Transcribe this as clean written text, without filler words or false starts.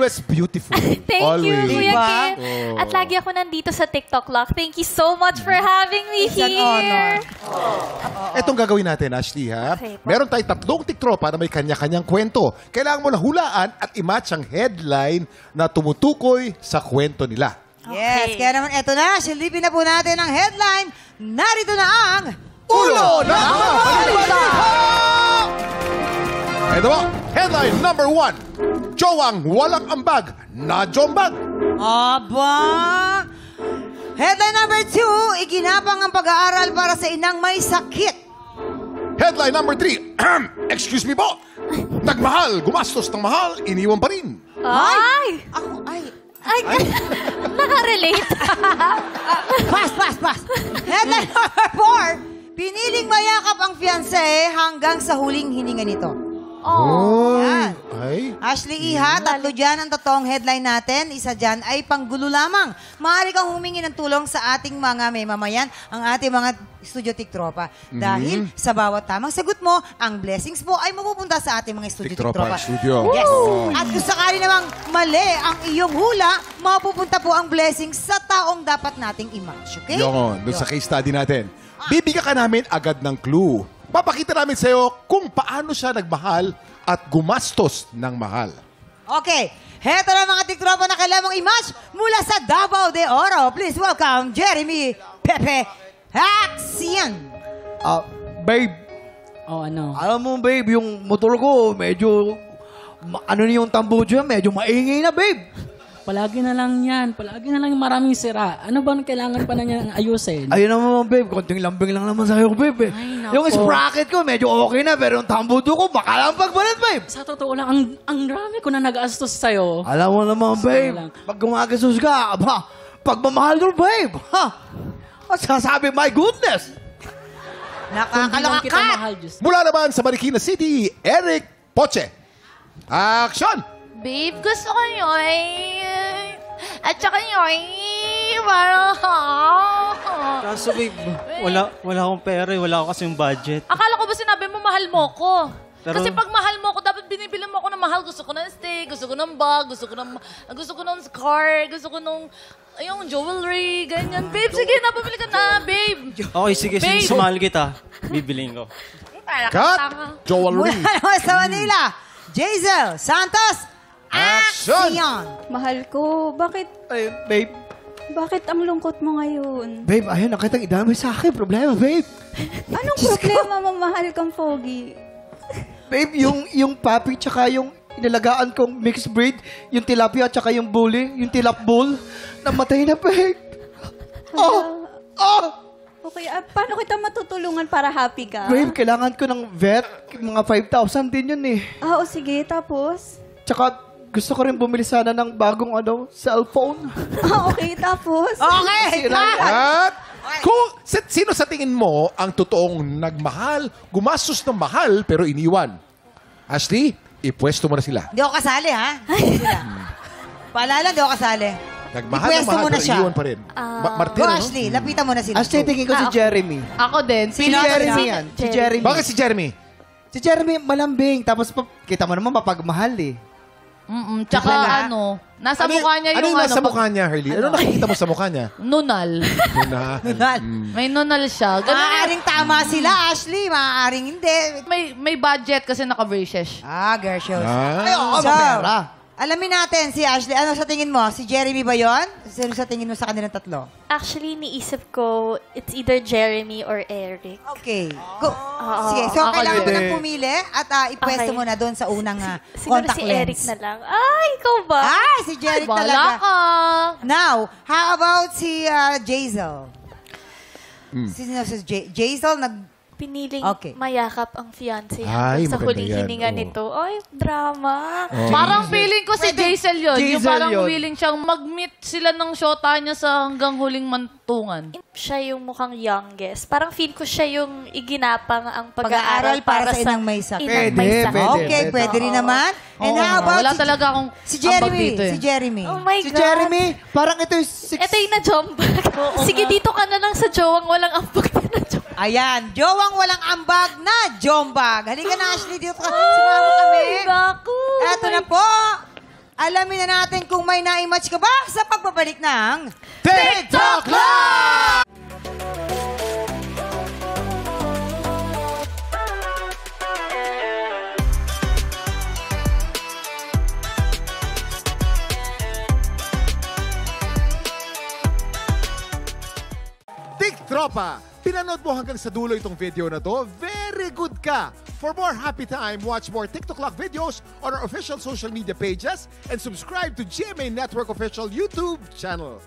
always beautiful. Thank always. you, Kuya Diba? Kim. At lagi ako nandito sa TikTok Lock. Thank you so much for having me It's an honor. here. Etong gagawin natin, Ashley, ha? Okay po. Meron tayong 3 tiktropa na may kanya-kanyang kwento. Kailangan mo na hulaan at i-match ang headline na tumutukoy sa kwento nila. Yes, kaya naman eto na. Silipin na po natin ang headline. Narito na ang Ulo ng mga balita! Ito po, headline number 1. Jowang walang ambag na jombag. Aba! Headline number 2. Iginapang ang pag-aaral para sa inang may sakit. Headline number 3. Excuse me po. Nagmahal, gumastos ng mahal, iniwan pa rin. Ay! Ako, ay. Nakarelate. Pass. Headline number 4. Piniling mayakap ang fiancé hanggang sa huling hininga nito. Oh. Yan. Ay. Ashley Iha, 3 dyan ang totoong headline natin. Isa dyan ay panggulo lamang. Maaari kang humingi ng tulong sa ating mga may mamayan, ang ating mga studio tiktropa. Dahil sa bawat tamang sagot mo, ang blessings mo ay mapupunta sa ating mga studio tiktropa. Studio. Yes. Oh. At kung sakali namang mali ang iyong hula, mapupunta po ang blessings sa taong dapat nating i-match. Okay? Yun, doon sa case study natin. Bibigyan ka namin agad ng clue. Papakita namin sa'yo kung paano siya nagmahal at gumastos ng mahal. Okay. Heto na mga tiktropa na kailangan mong i-match mula sa Davao de Oro. Please welcome Jeremy Pepe Axian. Babe, Oh, ano? alam mo babe, yung motor ko medyo, ano na yung tambucho, medyo maingay na babe. Palagi na lang yan. Palagi na lang yung maraming sira. Ano ba kailangan pa na niyang ayusin? Ayun naman babe, konting lambing lang naman sa'yo babe. Ay, nako. Yung sprocket ko medyo okay na, pero yung tambucho ko baka lang pagbalat babe. Sa totoo lang, ang dami ko na nag-astos sa'yo. Alam mo naman babe, lang. pag gumagastos ka, aba, pagmamahal ko babe. Ha? At sasabi, my goodness. Kung di lang Nakakaloka kita ka. mahal, Diyos. Mula naman sa Marikina City, Eric Poche. Action! Babe, gusto ko yun. At saka yun, parang... Kaso babe, wala akong pera, wala ako kasing budget. Akala ko ba sinabi mo mahal mo ko? Pero- Kasi pag mahal mo ko, dapat binibili mo ako ng mahal. Gusto ko ng steak, gusto ko ng bag, gusto ko ng car, gusto ko ng yung jewelry, ganyan. Babe, sige na, pabili ka na, babe. Okay, sige, Babe. since mahal kita, bibiliin ko. Cut! Jewelry. Mula naman sa Manila, Jazel Santos Action! Axian. Mahal ko, bakit Babe, ang lungkot mo ngayon? babe, ayun, nakitang idamay sa akin. Problema, babe. Anong problema mo, mahal kang pogi? Babe, yung papi tsaka yung inalagaan kong mixed breed, yung tilapia tsaka yung bully, yung tilapbul, namatay na, babe. Okay, paano kita matutulungan para happy ka? Babe, kailangan ko ng vet. Mga 5,000 din yun eh. Oo, sige, tapos? Tsaka, gusto ko rin bumili sana ng bagong cellphone. Okay, tapos? Okay, cut! At kung sino sa tingin mo ang totoong nagmahal, gumastos ng mahal pero iniwan? Ashley, ipwesto mo na sila. Hindi ako kasali, ha? Sila. Paalala, hindi ako kasali. Nagmahal ng Ipwesto mahal mo na pero siya. iniwan pa rin. Go, Martina, no? Ashley. Lapitan mo na sila. Ashley, tingin ko si Jeremy. Ako din. Si Jeremy yan. Si Jeremy. Bakit si Jeremy? Si Jeremy malambing. Tapos, kita mo naman mapagmahal eh. Tsaka nasa mukha niya ano yung yung nasa mukha niya, Harley? Ano nakikita mo sa mukha niya? Nunal. Nunal. May nunal siya. Ganun. Maaaring tama sila, Ashley. Maaaring hindi. May budget kasi naka-braces. Girl shows. Ay, oo, So, mapera. alamin natin si Ashley. Ano sa tingin mo? Si Jeremy ba yun? Sino sa tingin mo sa kanilang tatlo? Actually, niisip ko, it's either Jeremy or Eric. Okay. Go. Sige. So, ako kailangan mo din. nang pumili at ipwesto Okay. mo na doon sa unang Siguro contact si lens. Eric na lang. Ay, ikaw ba? Si Jerry Wala talaga. ka. Now, how about si Jazel? Sino si Jazel? Piniling Okay. mayakap ang fiancé Ay, hanggang sa maganda huling yan. hininga Oo. nito. Ay, drama. Parang feeling ko si Jazel yun. Yung Jazel parang yun. willing siyang mag-meet sila ng shota niya sa hanggang huling mantungan. Siya yung mukhang youngest. Parang feel ko siya yung iginapang ang pag-aaral para sa inang may sakit. inang may Pwede, sakit. pwede. Okay, pwede rin naman. And Oo, how about wala talaga akong si ambag Jeremy? dito eh. Si Jeremy. Oh my Si God. Jeremy, parang ito yung Ito yung na-jombag. Sige, dito ka na lang sa jowang walang ambag na na-jombag. Ayan, jowang walang ambag na jombag. Halika na, Ashley, dito ka. Sumama kami. Ay, naku. Eto na po. Alamin na natin kung may na-match ka ba sa pagbabalik ng TikTok Live! Tropa, pinanood mo hanggang sa dulo itong video na to? Very good ka! For more happy time, watch more TikTok Clock videos on our official social media pages and subscribe to GMA Network official YouTube channel.